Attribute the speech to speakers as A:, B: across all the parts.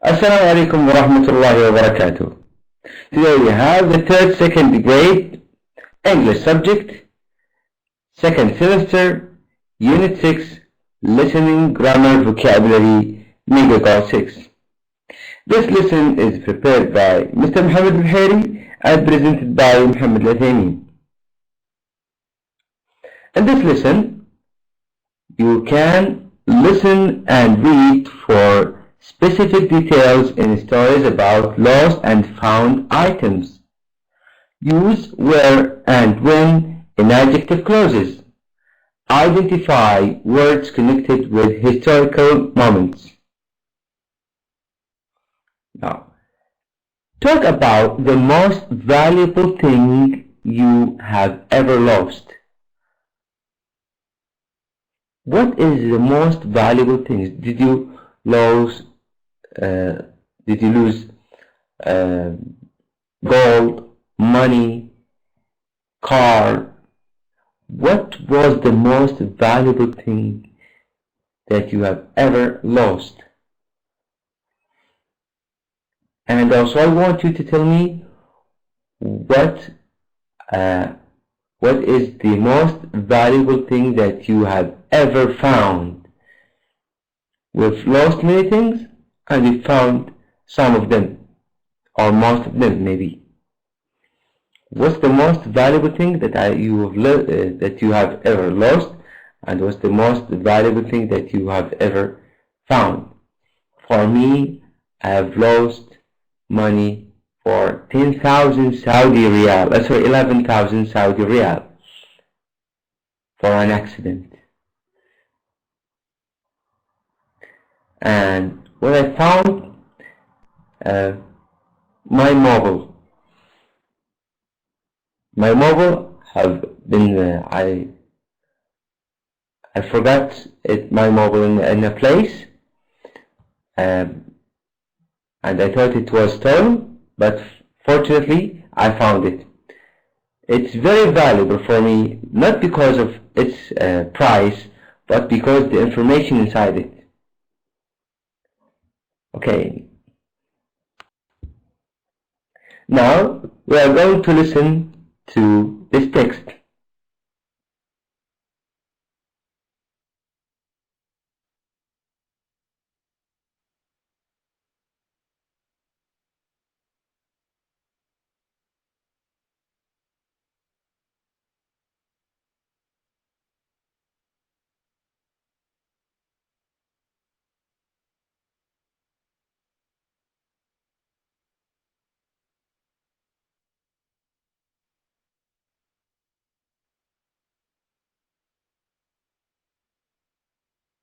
A: Assalamu alaikum wa rahmatullahi wa barakatuh. Today we have the third second grade English subject, second semester, Unit 6, Listening, Grammar, Vocabulary, Megagar 6. This lesson is prepared by Mr. Muhammad Buhari and presented by Muhammad Al-Thani. In this lesson, you can listen and read for specific details in stories about lost and found items. Use where and when in adjective clauses. Identify words connected with historical moments. Now, talk about the most valuable thing you have ever lost. What is the most valuable thing? Did you lose gold, money, car? What was the most valuable thing that you have ever lost? And also I want you to tell me what is the most valuable thing that you have ever found. We've lost many things and we found some of them, or most of them maybe. What's the most valuable thing that you have ever lost, and what's the most valuable thing that you have ever found? For me, I have lost money for 10,000 Saudi Riyal, 11,000 Saudi Riyal for an accident. And what I found, my mobile have been, I forgot my mobile in a place, and I thought it was stolen, but fortunately I found it. It's very valuable for me, not because of its price, but because the information inside it. Okay. Now we are going to listen to this text.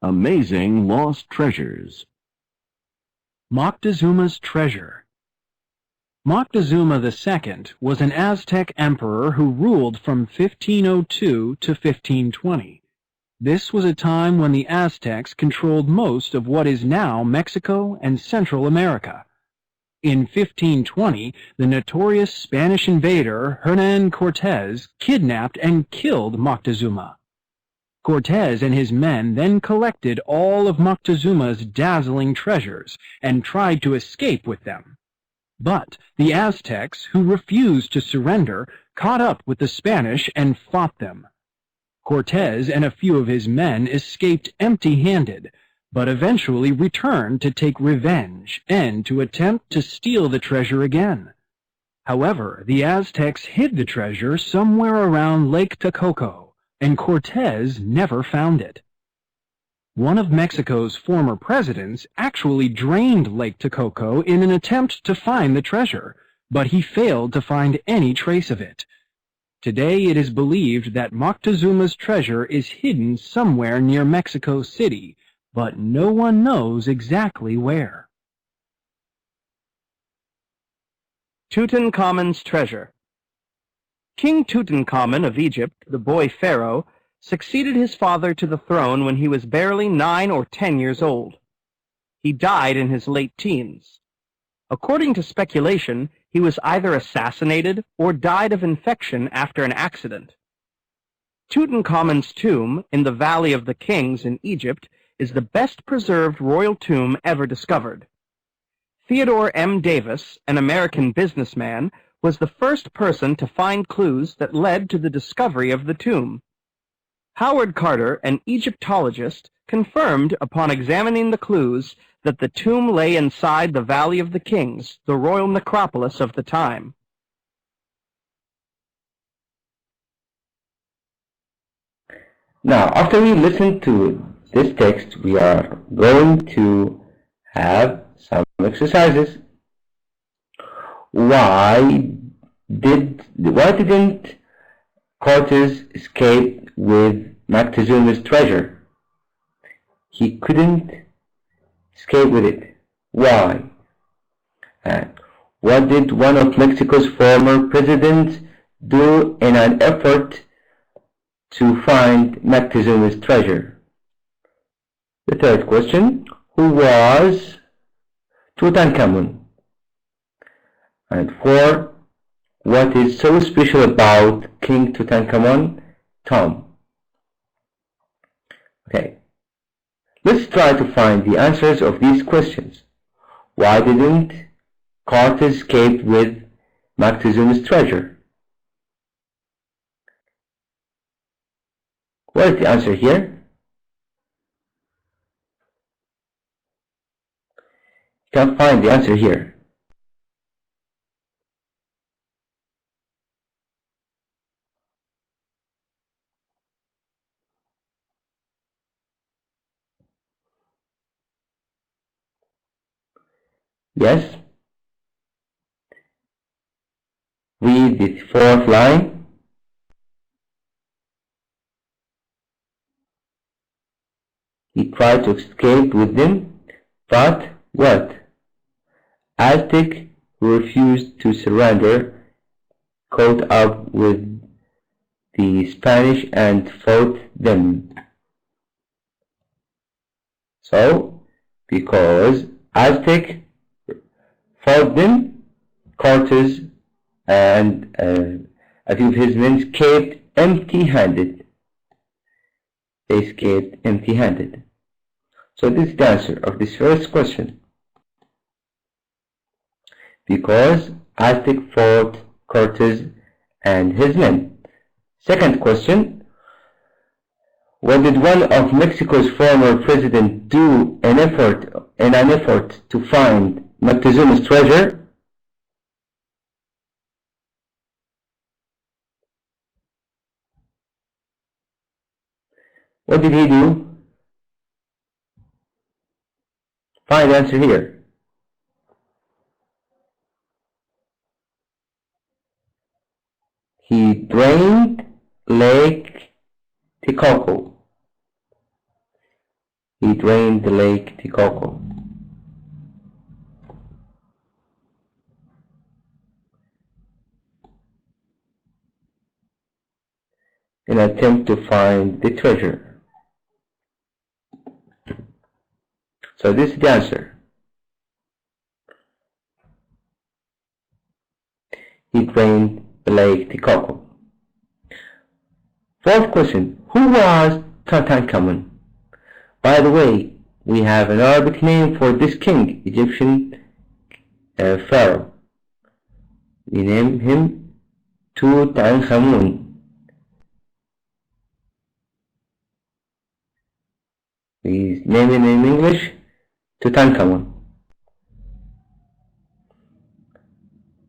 B: Amazing Lost Treasures.
C: Moctezuma's Treasure. Moctezuma II was an Aztec emperor who ruled from 1502 to 1520. This was a time when the Aztecs controlled most of what is now Mexico and Central America. In 1520, the notorious Spanish invader Hernán Cortés kidnapped and killed Moctezuma. Cortés and his men then collected all of Moctezuma's dazzling treasures and tried to escape with them. But the Aztecs, who refused to surrender, caught up with the Spanish and fought them. Cortés and a few of his men escaped empty-handed, but eventually returned to take revenge and to attempt to steal the treasure again. However, the Aztecs hid the treasure somewhere around Lake Texcoco, and Cortés never found it. One of Mexico's former presidents actually drained Lake Texcoco in an attempt to find the treasure, but he failed to find any trace of it. Today it is believed that Moctezuma's treasure is hidden somewhere near Mexico City, but no one knows exactly where.
D: Tutankhamun's Treasure. King Tutankhamun of Egypt, the boy pharaoh, succeeded his father to the throne when he was barely 9 or 10 years old. He died in his late teens. According to speculation, he was either assassinated or died of infection after an accident. Tutankhamun's tomb in the Valley of the Kings in Egypt is the best preserved royal tomb ever discovered. Theodore M. Davis, an American businessman, was the first person to find clues that led to the discovery of the tomb. Howard Carter, an Egyptologist, confirmed upon examining the clues that the tomb lay inside the Valley of the Kings, the royal necropolis of the time.
A: Now, after we listen to this text, we are going to have some exercises. Why didn't Cortez escape with Moctezuma's treasure? He couldn't escape with it. Why? And what did one of Mexico's former presidents do in an effort to find Moctezuma's treasure? The third question, who was Tutankhamun? And four, what is so special about King Tutankhamun, Tom? Okay, let's try to find the answers of these questions. Why didn't Cortez escape with Moctezuma's treasure? What is the answer here? You can't find the answer here. Yes? Read the fourth line. He tried to escape with them, but what? Aztec, who refused to surrender, caught up with the Spanish and fought them. So, because Aztec fought them, Cortez and a few of his men escaped empty-handed. They escaped empty-handed. So this is the answer of this first question. Because Aztec fought Cortez and his men. Second question, what did one of Mexico's former presidents do in an effort to find Moctezuma's treasure? What did he do? Find the answer here. He drained Lake Texcoco. He drained the Lake Texcoco. In an attempt to find the treasure. So this is the answer. He drained the Lake Texcoco. Fourth question, who was Tutankhamun? By the way, we have an Arabic name for this king, Egyptian pharaoh. We name him Tutankhamun. We name him in English Tutankhamun.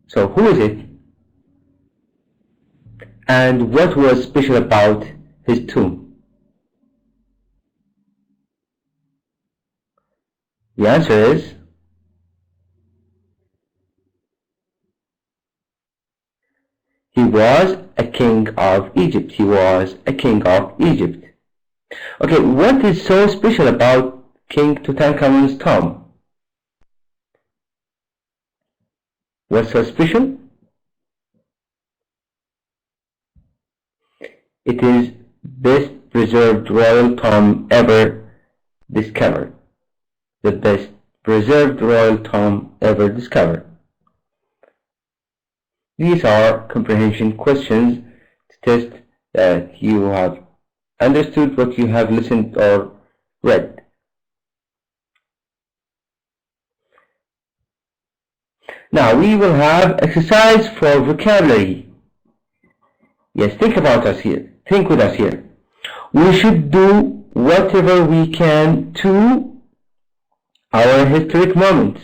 A: So who is it? And what was special about his tomb? The answer is he was a king of Egypt. He was a king of Egypt. Okay, what is so special about King Tutankhamun's tomb? What's so special? It is best preserved royal tomb ever discovered. The best preserved royal tomb ever discovered. These are comprehension questions to test that you have understood what you have listened or read. Now we will have exercise for vocabulary. Yes, think about us here. Think with us here. We should do whatever we can to our historic moments,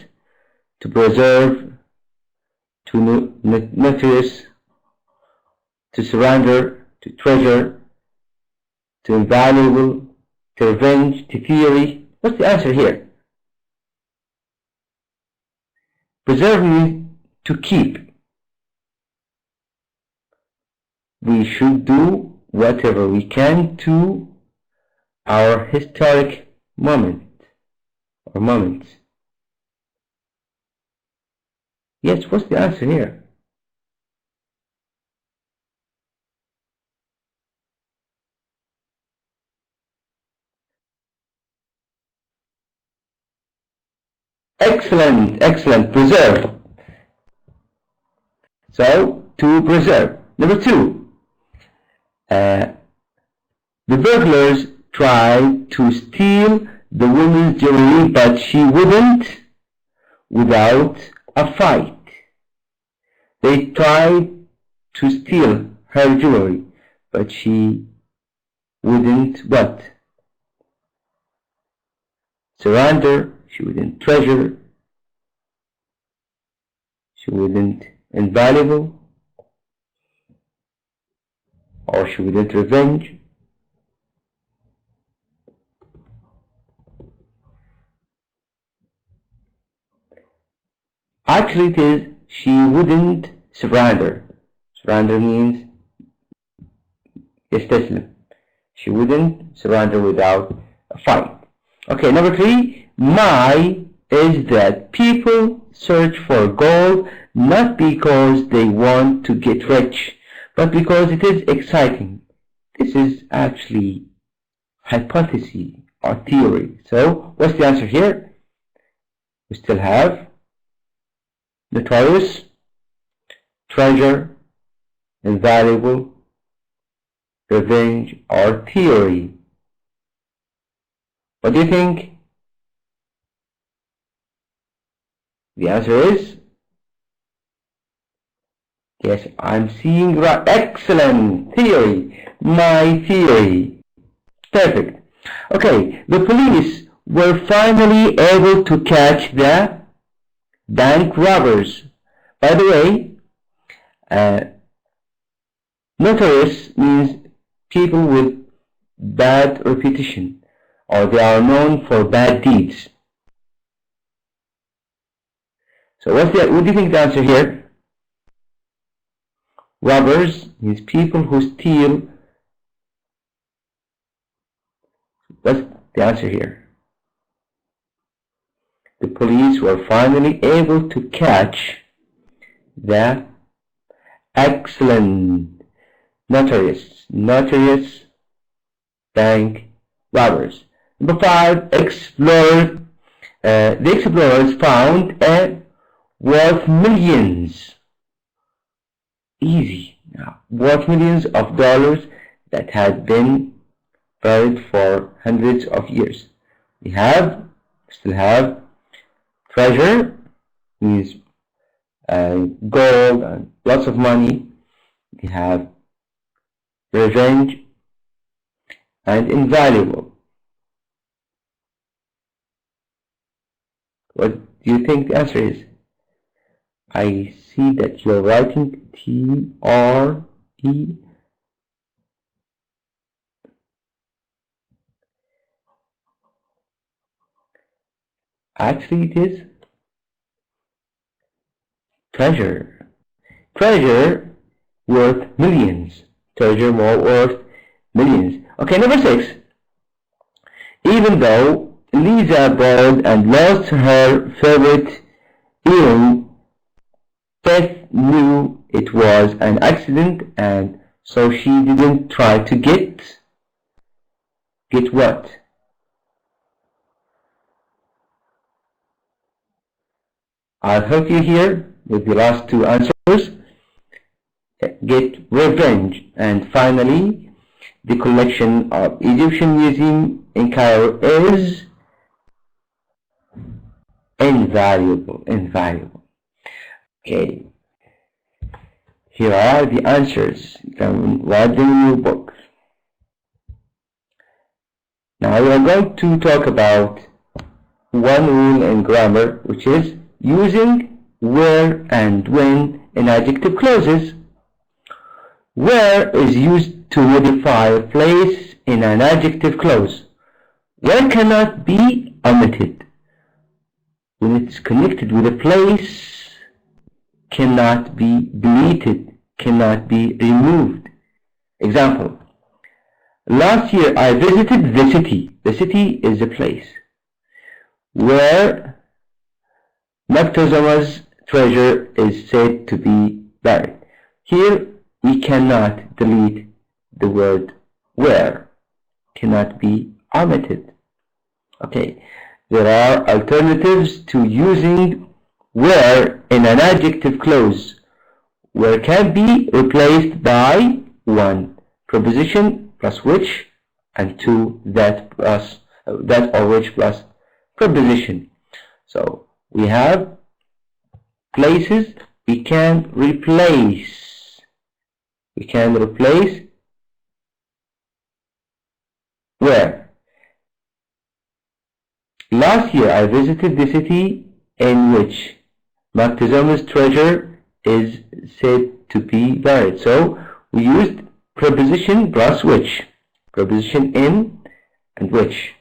A: to preserve, to notice, to surrender, to treasure, to invaluable, to revenge, to theory. What's the answer here? Preserve means to keep. We should do whatever we can to our historic moment or moments. Yes, what's the answer here? Excellent, excellent. Preserve. So, to preserve. Number 2. The burglars tried to steal the woman's jewelry, but she wouldn't without a fight. They tried to steal her jewelry, but she wouldn't what? Surrender. She wouldn't treasure. She wouldn't invaluable. Or she wouldn't revenge. Actually it is she wouldn't surrender. Surrender means يستسلم. She wouldn't surrender without a fight. Okay, number 3. My is that people search for gold not because they want to get rich, but because it is exciting. This is actually hypothesis or theory. So, what's the answer here? We still have notorious, treasure, invaluable, revenge, or theory. What do you think? The answer is yes, I'm seeing right. Excellent. Theory. My theory. Perfect. Okay, the police were finally able to catch the bank robbers. By the way, notorious means people with bad reputation, or they are known for bad deeds. So what do you think the answer here? Robbers means people who steal. What's the answer here? The police were finally able to catch the excellent notorious bank robbers. Number 5, explorers. The explorers found a worth millions. Easy. Now, worth millions of dollars that had been buried for hundreds of years. We still have treasure, means gold and lots of money. We have revenge and invaluable. What do you think the answer is? I see that you're writing T-R-E. Actually, it is treasure. Treasure worth millions. Treasure more worth millions. Okay, number 6. Even though Lisa bought and lost her favorite earring, Beth knew it was an accident, and so she didn't try to get what? I'll help you here with the last 2 answers. get revenge. And finally, the collection of Egyptian Museum in Cairo is invaluable. Okay, here are the answers. You can write them in your book. Now we are going to talk about one rule in grammar, which is using where and when in adjective clauses. Where is used to modify a place in an adjective clause. Where cannot be omitted. When it's connected with a place, cannot be deleted, cannot be removed. Example: last year I visited the city. The city is a place where Moctezuma's treasure is said to be buried. Here we cannot delete the word where, cannot be omitted. Okay, there are alternatives to using where in an adjective clause. Where can be replaced by 1. Preposition plus which, and 2. That or which plus preposition. So we have places we can replace. We can replace where. Last year I visited the city in which Moctezuma's treasure is said to be buried. So we used preposition plus which. Preposition in and which.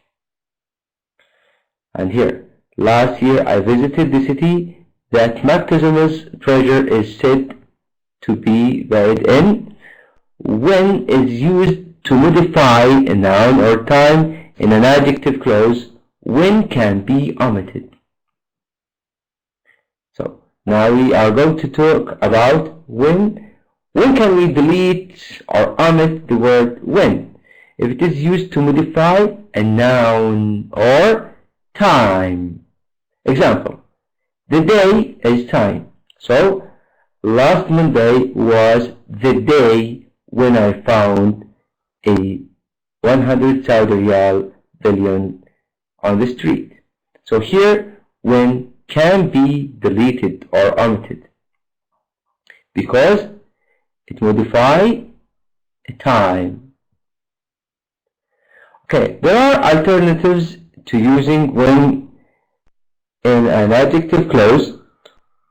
A: And here, last year I visited the city that Moctezuma's treasure is said to be buried in. When is used to modify a noun or time in an adjective clause. When can be omitted. So now we are going to talk about when. When can we delete or omit the word when? If it is used to modify a noun or time. Example: the day is time. So last Monday was the day when I found a 100 Saudi Riyal billion on the street. So here, when can be deleted or omitted because it modifies a time. Okay, there are alternatives to using when in an adjective clause.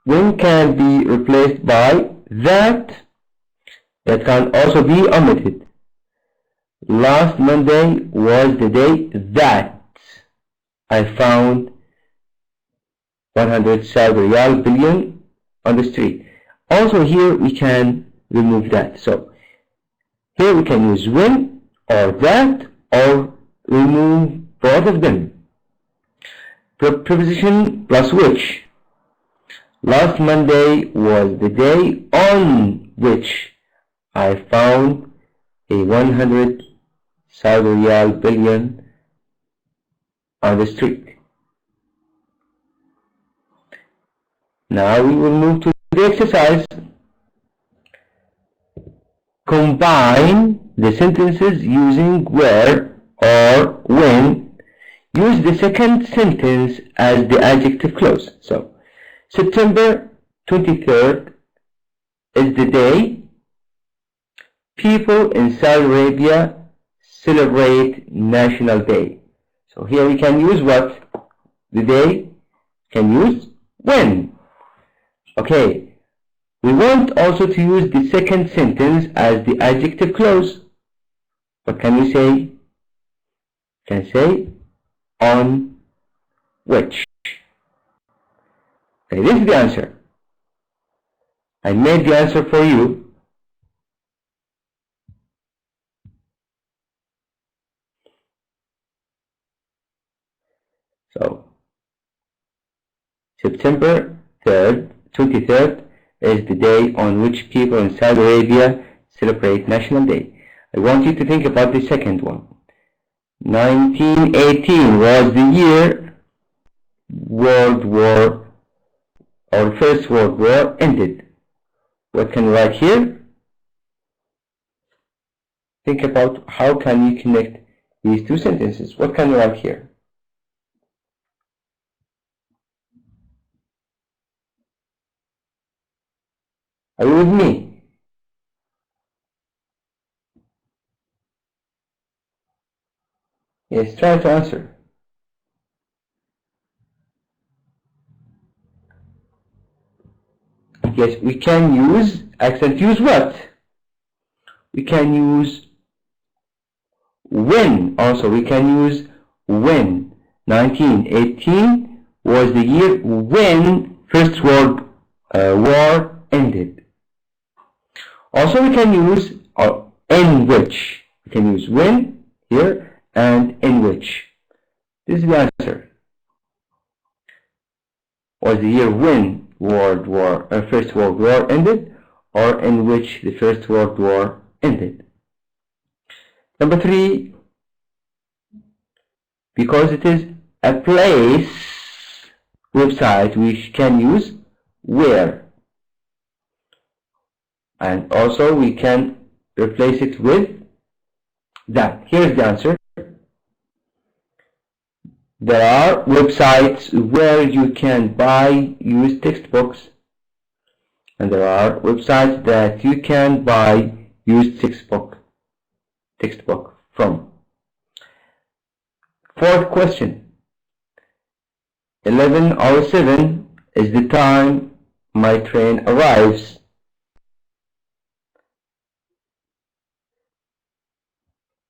A: When can be replaced by that. That can also be omitted. Last Monday was the day that I found 100 Saudi Riyal billion on the street. Also here we can remove that. So here we can use when or that or remove both of them. Preposition plus which. Last Monday was the day on which I found a 100 Saudi Riyal billion on the street. Now we will move to the exercise. Combine the sentences using where or when. Use the second sentence as the adjective clause. So September 23rd is the day people in Saudi Arabia celebrate National Day. So here we can use what? The day. Can use when. Okay. We want also to use the second sentence as the adjective clause. What can we say? You can say on which. Okay, this is the answer. I made the answer for you. So, September 23rd is the day on which people in Saudi Arabia celebrate National Day. I want you to think about the second one. 1918 was the year First World War ended. What can we write here? think about how can you connect these two sentences. What can you write here? Are you with me? Yes, try to answer. Yes, we can use accent. Use what? We can use when. Also, we can use when. 1918 was the year when First World War ended. Also, we can use in which. We can use when here and in which. This is the answer. Was the year when First World War ended, or in which the First World War ended. Number 3, because it is a place website, we can use where. And also we can replace it with that. Here's the answer. There are websites where you can buy used textbooks, and there are websites that you can buy used textbook from. 4th question. 11:07 is the time my train arrives.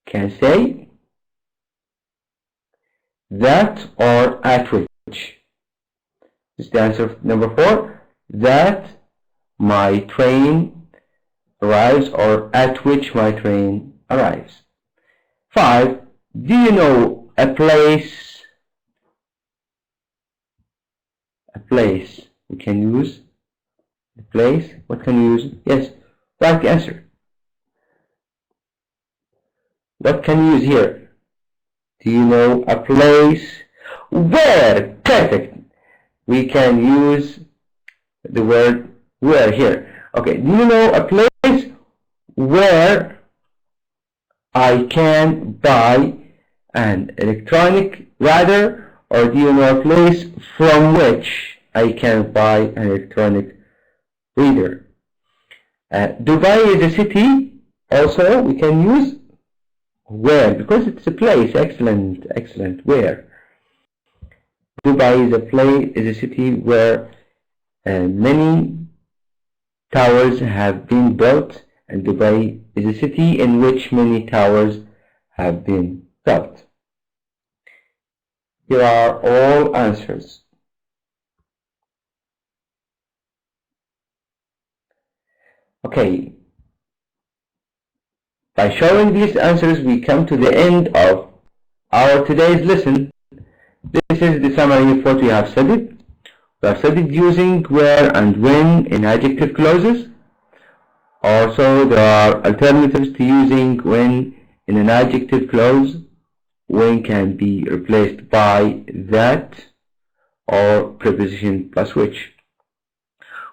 A: Can say that or at which. This is the answer of number 4. That my train arrives, or at which my train arrives. 5. Do you know a place? A place. We can use the place. What can we use? Yes, write the answer. What can we use here? Do you know a place? Where? Perfect. We can use the word where here. Okay, do you know a place where I can buy an electronic reader, or do you know a place from which I can buy an electronic reader? Dubai is a city. Also, we can use where, because it's a place. Excellent, excellent. Where? Dubai is a city where many towers have been built, and Dubai is a city in which many towers have been built. Here are all answers. Okay. By showing these answers, we come to the end of our today's lesson. This is the summary of what we have studied. We have studied using where and when in adjective clauses. Also, there are alternatives to using when in an adjective clause. When can be replaced by that or preposition plus which.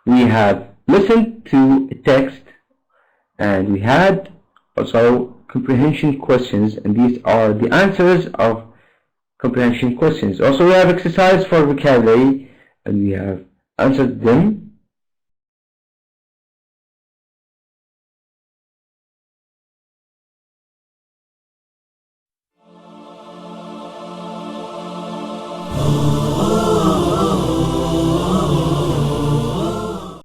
A: We have listened to a text, and we had also comprehension questions, and these are the answers of comprehension questions. Also, we have exercise for vocabulary, and we have answered them.
E: Oh